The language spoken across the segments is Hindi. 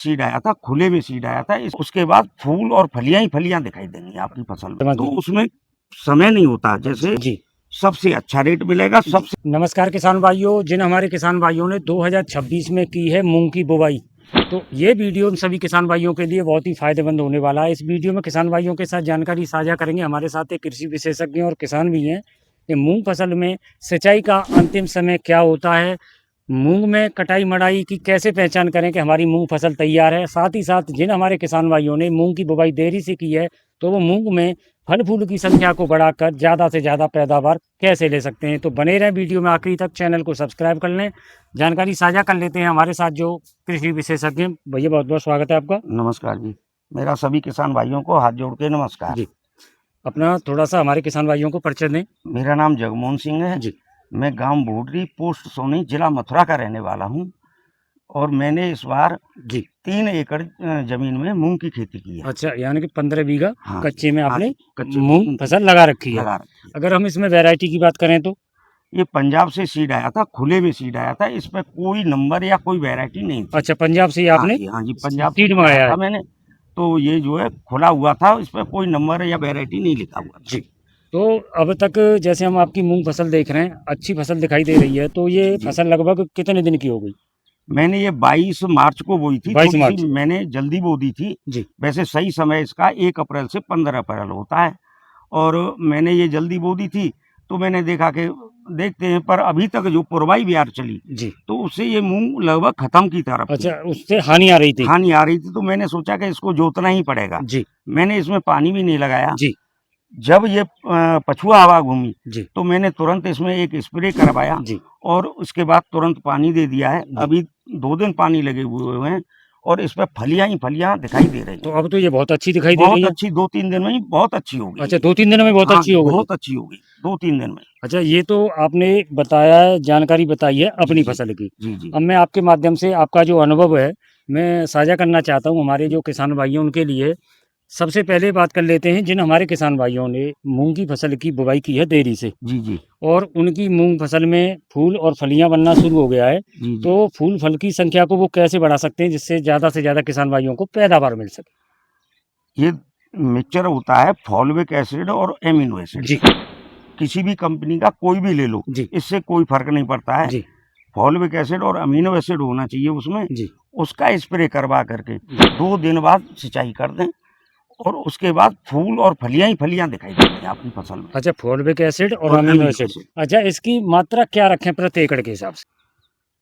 सीड आया था, खुले में सीड आया था। उसके बाद फूल और फलियां ही फलियां दिखाई देंगी आपकी फसल में। तो उसमें समय नहीं होता, जैसे जी सबसे अच्छा रेट मिलेगा। सबसे नमस्कार किसान भाइयों, जिन हमारे किसान भाइयों ने 2026 में की है मूंग की बुवाई, तो ये वीडियो हम सभी किसान भाइयों के लिए बहुत ही फायदेमंद होने वाला है। इस वीडियो में किसान भाइयों के साथ जानकारी साझा करेंगे। हमारे साथ एक कृषि विशेषज्ञ और किसान भी हैं कि मूंग फसल में सिंचाई का अंतिम समय क्या होता है, मूंग में कटाई मड़ाई की कैसे पहचान करें कि हमारी मूंग फसल तैयार है। साथ ही साथ जिन हमारे किसान भाइयों ने मूंग की बुवाई देरी से की है, तो वो मूंग में फल फूल की संख्या को बढ़ाकर ज़्यादा से ज़्यादा पैदावार कैसे ले सकते हैं। तो बने रहें वीडियो में आखिरी तक, चैनल को सब्सक्राइब कर लें। जानकारी साझा कर लेते हैं हमारे साथ जो कृषि विशेषज्ञ। भैया बहुत बहुत स्वागत है आपका। नमस्कार जी, मेरा सभी किसान भाइयों को हाथ जोड़ के नमस्कार जी, अपना थोड़ा सा हमारे किसान भाइयों को परिचय दें। मेरा नाम जगमोहन सिंह है जी, मैं गांव भूडरी, पोस्ट सोनी, जिला मथुरा का रहने वाला हूं। और मैंने इस बार जी 3 एकड़ जमीन में मूंग की खेती की है। अच्छा, यानी कि 15 बीघा हाँ, कच्चे में हाँ आपने जी, कच्चे मूंग फसल लगा रखी है। लगा रखी है। अगर हम इसमें वैरायटी की बात करें तो ये पंजाब से सीड आया था, खुले में सीड आया था। इसमें कोई नंबर या कोई वैरायटी नहीं थी। अच्छा, पंजाब से ही हाँ आपने जी, हाँ जी, पंजाब से सीड मंगाया मंगाया था है। मैंने। तो ये जो है खुला हुआ था, इस पे कोई नंबर या वैरायटी नहीं लिखा हुआ था। जी, तो अब तक जैसे हम आपकी मूंग फसल देख रहे हैं, अच्छी फसल दिखाई दे रही है, तो ये जी, फसल लगभग कितने दिन की हो गई? मैंने ये 22 मार्च को बोई थी। 22 थोड़ी सी मार्च। मैंने जल्दी बो दी थी। जी, वैसे सही समय इसका 1 अप्रैल से 15 अप्रैल होता है। और मैंने ये जल्दी बो दी थी, तो मैंने देखा कि देखते हैं, पर अभी तक जो पुरवाई बिहार चली, जी। तो उससे ये मूंग लगभग खत्म की तरफ थी। अच्छा, उससे हानि आ रही थी। हानि आ रही थी, तो मैंने सोचा कि इसको जोतना ही पड़ेगा। जी, मैंने इसमें पानी भी नहीं लगाया। जी, जब ये पछुआ हवा घूमी, जी, तो मैंने तुरंत इसमें एक स्प्रे करवाया जी, और उसके बाद तुरंत पानी दे दिया है। जी। अभी 2 दिन पानी लगे हुए हैं और इसमें फलियां ही फलियां दिखाई दे रही तो हैं। अब तो ये बहुत अच्छी दिखाई दे रही बहुत है। अच्छी, 2-3 दिन में ही बहुत अच्छी हो गई अच्छा, ये। 2-3 दिन में बहुत हाँ, अच्छी हो गई। बहुत अच्छी हो गई 2-3 दिन में। अच्छा, ये तो आपने बताया है, जानकारी बताई है जी, अपनी जी। फसल की। जी, जी। अब मैं आपके माध्यम से आपका जो अनुभव है, मैं साझा करना चाहता हूँ हमारे जो किसान भाई हैं उनके लिए। सबसे पहले बात कर लेते हैं जिन हमारे किसान भाइयों ने मूंग की फसल की बुवाई की है देरी से, जी, जी। और उनकी मूंग फसल में फूल और फलियां बनना शुरू हो गया है, जी, जी। तो फूल फल की संख्या को वो कैसे बढ़ा सकते हैं जिससे ज़्यादा से ज़्यादा किसान भाइयों को पैदावार मिल सके? ये मिक्सचर होता है फॉलिक एसिड और एमिनो एसिड जी, का। किसी भी कंपनी का कोई भी ले लो, जी, इससे कोई फ़र्क नहीं पड़ता है। जी, फॉलिक एसिड और अमीनो एसिड होना चाहिए उसमें। जी, उसका स्प्रे करवा करके जी। 2 दिन बाद सिंचाई कर दें और उसके बाद फूल और फलियां ही फलियां दिखाई देंगी आपकी फसल में। अच्छा, फॉस्फेट एसिड और और अमीनो अमीनो एसिड। एसिड। अच्छा, इसकी मात्रा क्या रखें प्रति एकड़ के हिसाब से?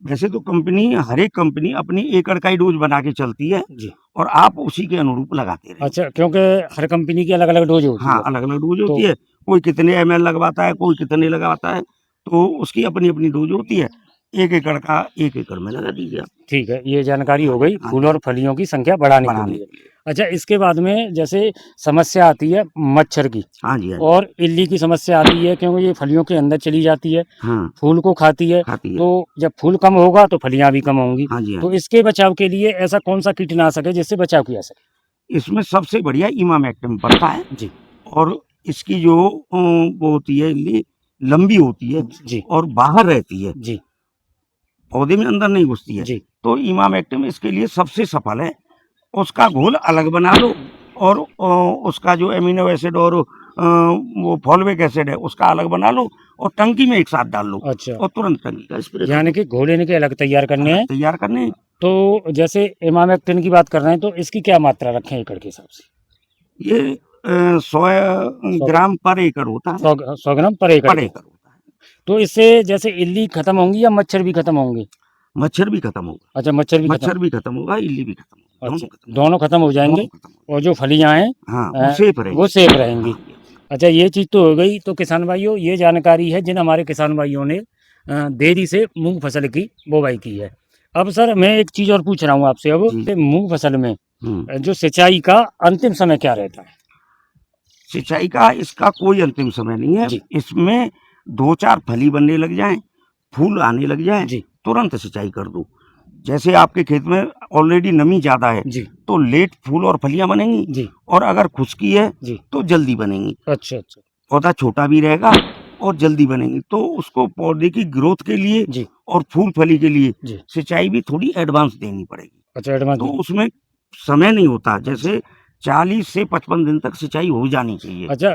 वैसे तो कंपनी, हर एक कंपनी अपनी एकड़ का ही डोज बना के चलती है जी। और आप उसी के अनुरूप लगाते रहें। अच्छा, क्योंकि हर कंपनी की अलग-अलग डोज़ होती हाँ, है। अलग-अलग डोज तो होती है। कोई कितने एमएल लगवाता है, कोई कितने लगवाता है, तो उसकी अपनी-अपनी डोज होती है। 1 एकड़ का 1 एकड़ में लगा दीजिए आप। ठीक है, ये जानकारी हाँ हो जी, गई हाँ फूल जी, और हाँ जी। फलियों की संख्या बढ़ाने के बढ़ाने लिए। के लिए। अच्छा, इसके बाद में जैसे समस्या आती है मच्छर की हाँ जी, हाँ जी। और इल्ली की समस्या आती है, क्योंकि ये फलियों के अंदर चली जाती है, हाँ, फूल को खाती है। खाती है। तो जब फूल कम होगा तो फलियाँ भी कम होंगी। हाँ जी, हाँ तो जी। इसके बचाव के लिए ऐसा कौन-सा कीटनाशक है जिससे बचाव किया जा सके? इसमें सबसे बढ़िया इमामेक्टिन पड़ता है। जी, और इसकी जो वो होती है, लंबी होती है जी, और बाहर रहती है, जी, पौधे में अंदर नहीं घुसती है। जी। तो इमामेक्टिन इसके लिए सबसे सफल है। उसका घोल अलग बना लो और उसका जो एमिनो एसिड और वो फॉलिक एसिड है उसका अलग बना लो और टंकी में एक साथ डाल लो अच्छा, और तुरंत टंकी का स्प्रे कर यानी दो। कि घोल इनके अलग तैयार करने अलग हैं। तैयार करने हैं। तो जैसे इमामेक्टिन की बात कर रहे हैं, तो इसकी क्या मात्रा रखें एकड़ के हिसाब से? ये 100 100 ग्राम पर एकड़ होता है। 100 ग्राम पर एकड़ पर के। एकड़ होता है। तो इससे जैसे इल्ली खत्म होंगी या मच्छर भी खत्म होंगे? मच्छर भी खत्म होगा। अच्छा, मच्छर भी खत्म। मच्छर भी खत्म होगा, इल्ली भी खत्म होगा, दोनों अच्छा, खत्म दोनों खत्म हो होगा, जाएंगे दोनों खत्म होगा। और जो फलियां हैं हाँ, वो सेफ वो रहेंगी। सेफ रहेंगी। हाँ जी, हाँ अच्छा, ये चीज़ तो हो गई। तो किसान भाइयों, ये जानकारी है जिन हमारे किसान भाइयों ने देरी से मूंग फसल की बुवाई की है। अब सर मैं एक चीज़ और पूछ रहा हूँ आपसे, अब जी। कि मूंग फसल में हम्म। जो सिंचाई का अंतिम समय क्या रहता है? सिंचाई का इसका कोई अंतिम समय नहीं है। जी, इसमें 2-4 फली बनने लग जाएं, फूल आने लग जाएं, जी, तुरंत सिंचाई कर दो। जैसे आपके खेत में ऑलरेडी नमी ज़्यादा है, जी, तो लेट फूल और फलियां बनेंगी। जी, और अगर खुश्की है, जी। तो जल्दी बनेंगी। अच्छा, अच्छा। पौधा छोटा भी रहेगा और जल्दी बनेंगी। तो उसको पौधे की ग्रोथ के लिए जी, और फूल फली के लिए जी। सिंचाई भी थोड़ी एडवांस देनी पड़ेगी। अच्छा एडवांस तो उसमें समय नहीं होता, जैसे 40 से 55 दिन तक सिंचाई हो जानी चाहिए, अच्छा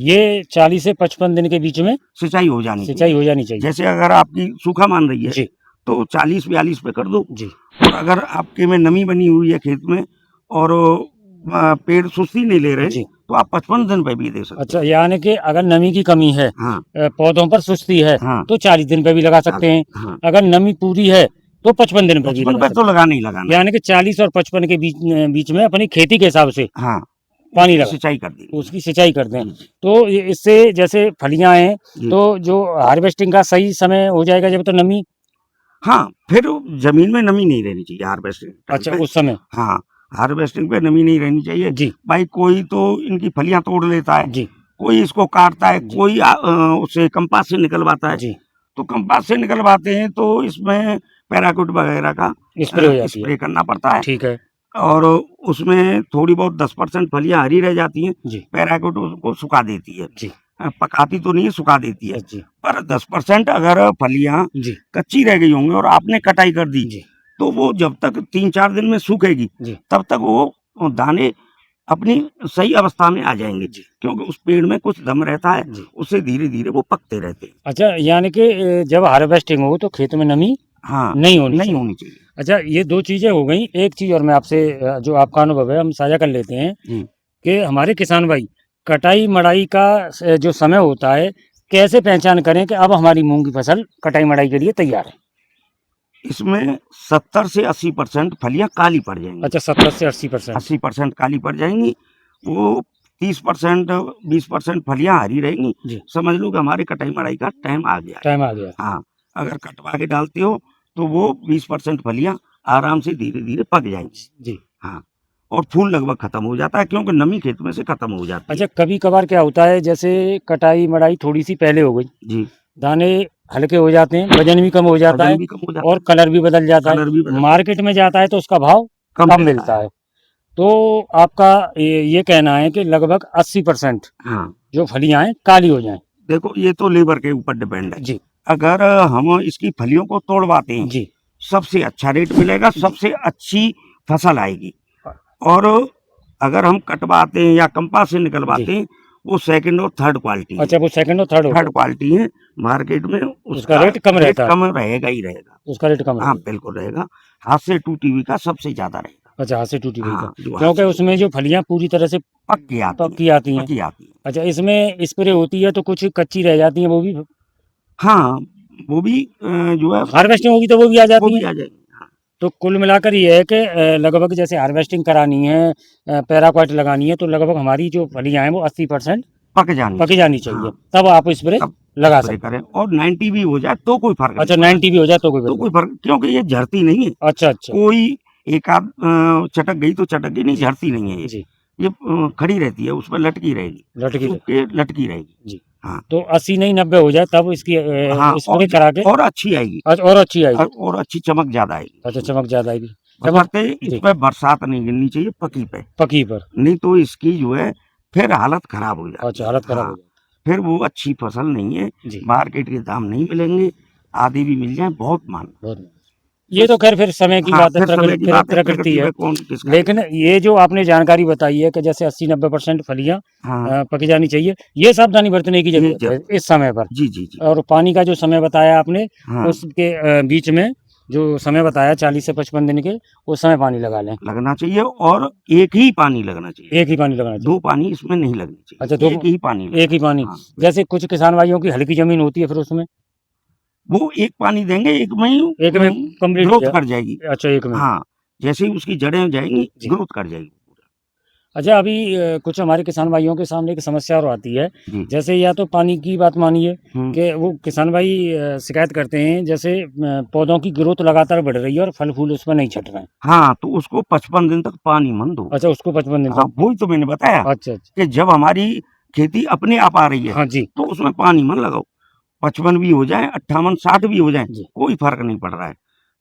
ये 40 से 55 दिन के बीच में सिंचाई हो जानी सिंचाई चाहिए। हो जानी चाहिए। जैसे अगर आपकी सूखा मान रही है जी तो 40-42 पे कर दो, जी और अगर आपके में नमी बनी हुई है खेत में और पेड़ सुस्ती नहीं ले रहे, जी। तो आप 55 दिन पे भी दे सकते अच्छा हो। यानी कि अगर नमी की कमी है, हाँ पौधों पर सुस्ती है, हाँ तो 40 दिन पे भी लगा सकते हैं। हाँ, अगर नमी पूरी है तो 55 दिन पे भी 55 लगा पे सकते तो लगाना ही लगाना हैं। है। यानी कि 40 और 55 के बीच में अपनी खेती के हिसाब से हाँ, पानी उसकी लगा, सिंचाई कर दी। उसकी सिंचाई कर दें। जी जी तो इससे जैसे फलियां हैं, जी। तो जो हार्वेस्टिंग का सही समय हो जाएगा जब तो नमी। हाँ, फिर जमीन में नमी नहीं रहनी चाहिए हार्वेस्टिंग टाइम अच्छा पे। उस समय। हाँ, हार्वेस्टिंग पे नमी नहीं रहनी चाहिए। जी भाई कोई तो इनकी फलियां तोड़ लेता है, जी कोई इसको काटता है, जी कोई उसे कंपास से निकलवाता है। जी तो कंपास से निकलवाते हैं तो इसमें पैराक्विट वगैरह का स्प्रे हो जाती है। स्प्रे करना पड़ता है, ठीक है। और उसमें थोड़ी बहुत 10% फलियां हरी रह जाती हैं, जी पैराक्विट उसको सुखा देती है। जी पकाती तो नहीं है, सुखा देती है। जी पर 10% अगर फलियां जी कच्ची रह गई होंगी और आपने कटाई कर दी, जी तो वो जब तक 3-4 दिन में सूखेगी, जी तब तक वो दाने अपनी सही अवस्था में आ जाएंगे, जी क्योंकि उस पेड़ में कुछ दम रहता है, जी। उससे धीरे धीरे वो पकते रहते हैं। अच्छा यानी कि जब हार्वेस्टिंग हो तो खेत में नमी हाँ, नहीं होनी नहीं चाहिए। होनी चाहिए। अच्छा ये दो चीजें हो गई। एक चीज और मैं आपसे जो आपका अनुभव है हम साझा कर लेते हैं जी। कि हमारे किसान भाई कटाई मड़ाई का जो समय होता है, कैसे पहचान करें कि अब हमारी मूंग की फसल कटाई मड़ाई के लिए तैयार है। इसमें 70 से 80% फलियां काली पड़ जाएंगी। अच्छा 70 से 80%। 80% काली पड़ जाएंगी, वो 30% 20% फलियां हरी रहेंगी। जी समझ लो कि हमारे कटाई मड़ाई का टाइम आ गया है। टाइम आ गया। हाँ, अगर कटवा के डालते हो तो वो 20% फलियां आराम से धीरे धीरे पक जाएंगी। जी। हाँ, और फूल लगभग खत्म हो जाता है, क्योंकि नमी खेत में से खत्म हो जाती अच्छा है। कभी कभार क्या होता है, जैसे कटाई मड़ाई थोड़ी सी पहले हो गई, जी, दाने हल्के हो जाते हैं, वजन भी कम हो जाता वजन है भी कम हो जाता और है, कलर भी बदल जाता कलर भी है, बदल मार्केट में जाता है तो उसका भाव कम कम मिलता मिलता है। है। तो आपका ये कहना है कि लगभग 80% हाँ, जो फलियां हैं काली हो जाएं। देखो ये तो लेबर के ऊपर डिपेंड है। जी अगर हम इसकी फलियों को तोड़वाते हैं, जी सबसे अच्छा रेट मिलेगा, जी सबसे अच्छी फसल आएगी। और अगर हम कटवाते हैं या कंपास से जी। निकलवाते हैं, वो सेकंड और थर्ड क्वालिटी है। अच्छा वो सेकंड और थर्ड होता थर्ड है, क्वालिटी है, मार्केट में उसका उसका रेट कम रेट रहता है। कम रहेगा ही रहेगा। उसका रेट कम हाँ, रहेगा। बिल्कुल रहेगा। हाथ से टूटी हुई का सबसे ज्यादा रहेगा। अच्छा हाथ से टूटी हुई का, हाँ, जो हाथ क्योंकि से उसमें जो फलियां पूरी तरह से पक के आती है, पक्की आती हैं। पकी आती है। अच्छा इसमें स्प्रे होती है तो कुछ कच्ची रह जाती हैं, वो भी हाँ, वो भी जो है हार्वेस्टिंग होगी तो वो भी आ वो जाती भी हैं। आ जाएगी। हाँ, तो कुल मिलाकर ये है कि लगभग जैसे हार्वेस्टिंग करानी है, पैराक्वाइट लगानी है, तो लगभग हमारी जो फलियां हैं वो 80% पक जानी पकी चाहिए। जानी चाहिए, हाँ, तब आप स्प्रे तब लगा स्प्रे सकते करें, और 90 भी हो जाए तो कोई फर्क हैं। नहीं अच्छा पड़ता। 90 भी हो जाए तो कोई तो बात कोई नहीं। फर्क, क्योंकि ये झड़ती नहीं है। अच्छा अच्छा। कोई एक आध चटक गई तो चटक गई, नहीं जी झड़ती नहीं है ये। जी ये खड़ी रहती है, उस पर लटकी रहेगी, लटकी सूख रहे। के लटकी रहेगी। जी हाँ तो 80 नहीं 90 हो जाए तब इसकी हाँ, स्प्रे करा के और अच्छी आएगी, और अच्छी आएगी। और अच्छी चमक ज्यादा आएगी अच्छा उसमें। चमक ज्यादा आएगी। चमक बशर्ते इस जी पे बरसात नहीं गिरनी चाहिए पकी पे, पकी पर। नहीं तो इसकी जो है फिर हालत खराब हो जाती अच्छा है। हालत खराब हो हाँ, जाए। फिर वो अच्छी फसल नहीं है, जी मार्केट के दाम नहीं मिलेंगे, आधी भी मिल जाए बहुत मान। बहुत। ये तो खैर फिर समय की हाँ, बात है, फिर समय की बात है, प्रकृति प्रकृति है। पे कौन किसका लेकिन ये जो आपने जानकारी बताई है कि जैसे 80-90% फलियां हाँ, पकी जानी चाहिए, ये सावधानी बरतने की ये जरूरत है जरूर। इस समय पर। जी जी जी। और पानी का जो समय बताया आपने, हाँ, उसके बीच में जो समय बताया 40 से 55 दिन के, उस समय पानी लगा लें। लगना चाहिए, और एक ही पानी लगना चाहिए, एक ही पानी लगाना चाहिए। 2 पानी इसमें नहीं लगनी अच्छा चाहिए, एक ही पानी एक ही लगना पानी। चाहिए। हाँ, जैसे कुछ किसान भाइयों की हल्की जमीन होती है, फिर उसमें वो एक पानी देंगे, एक में ही एक में कंप्लीट हो ग्रोथ जाए। कर जाएगी। अच्छा एक में। हाँ, जैसे ही उसकी जड़ें जाएंगी, जी। ग्रोथ कर जाएगी। अच्छा अभी कुछ हमारे किसान भाइयों के सामने एक समस्या और आती है, जी। जैसे या तो पानी की बात मानिए हम्म। कि वो किसान भाई शिकायत करते हैं, जैसे पौधों की ग्रोथ लगातार बढ़ रही है और फल फूल उसमें नहीं छट रहे हैं। हाँ, तो उसको 55 दिन तक पानी मत दो। अच्छा उसको 55 दिन हाँ, तक। वही तो मैंने बताया अच्छा अच्छा। कि जब हमारी खेती अपने आप आ रही है, हाँ जी तो उसमें पानी मत लगाओ। 55 भी हो जाए, 58 60 भी हो जाए, जी। कोई फर्क नहीं पड़ रहा है।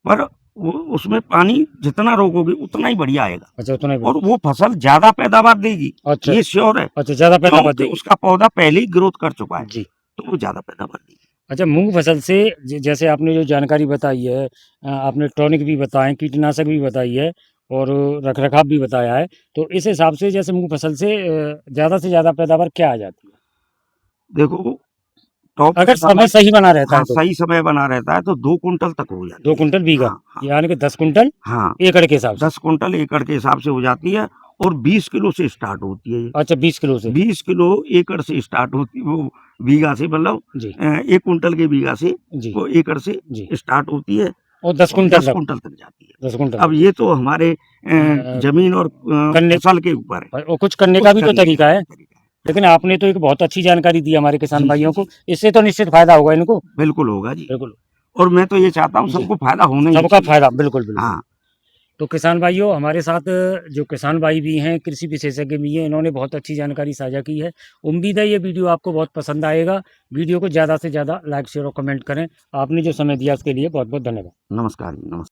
पर वो उसमें पानी जितना रोकोगे उतना ही बढ़िया आएगा, अच्छा उतना ही और बढ़िया। वो फसल ज्यादा पैदावार देगी, अच्छा ये श्योर है। अच्छा ज़्यादा पैदावार क्योंकि देगी। उसका पौधा पहले ही ग्रोथ कर चुका है, जी। तो वो ज्यादा पैदावार देगी। अच्छा, मूंग फसल से जैसे आपने जो जानकारी बताई है, आपने टॉनिक भी बताए, कीटनाशक भी बताई है और रख रखाव भी बताया है, तो इस हिसाब से जैसे मूंग फसल से ज़्यादा से ज़्यादा पैदावार क्या आ जाती है देखो टॉप अगर समय पैदावार, सही बना रहता हाँ है तो? सही समय बना रहता है तो 2 कुंटल तक हो 2 जाती है। कुंटल बीघा, हाँ हाँ यानी कि 10 कुंटल हाँ, एकड़ के हिसाब से। 10 कुंटल एकड़ के हिसाब से हो जाती है और 20 किलो से स्टार्ट होती है ये। अच्छा, 20 किलो से। 20 किलो एकड़ से स्टार्ट होती है, वो बीघा से मतलब जी, 1 कुंटल के बीघा से जी, वो एकड़ से जी। स्टार्ट होती है और 10 और कुंटल 10 तक, कुंटल तक जाती है। 10 कुंटल अब तक। ये तो हमारे अ, जमीन और करने फसल के ऊपर है, और कुछ करने कुछ का भी तो करने तरीका का है। तरीका है। लेकिन आपने तो एक बहुत अच्छी जानकारी दी हमारे किसान जी जी भाइयों को, जी, इससे तो निश्चित फ़ायदा होगा इनको। बिल्कुल होगा जी। बिल्कुल, और मैं तो ये चाहता हूँ जी। सबको फायदा होना ही सबका चाहिए। फ़ायदा, बिल्कुल, बिल्कुल। हाँ, तो किसान भाइयों, हमारे साथ जो किसान भाई भी हैं, कृषि विशेषज्ञ भी हैं, इन्होंने बहुत अच्छी जानकारी साझा की है। उम्मीद है ये वीडियो आपको बहुत पसंद आएगा। वीडियो को ज़्यादा से ज़्यादा लाइक, शेयर और कमेंट करें। आपने जो समय दिया उसके लिए बहुत-बहुत धन्यवाद। नमस्कार जी, नमस्कार।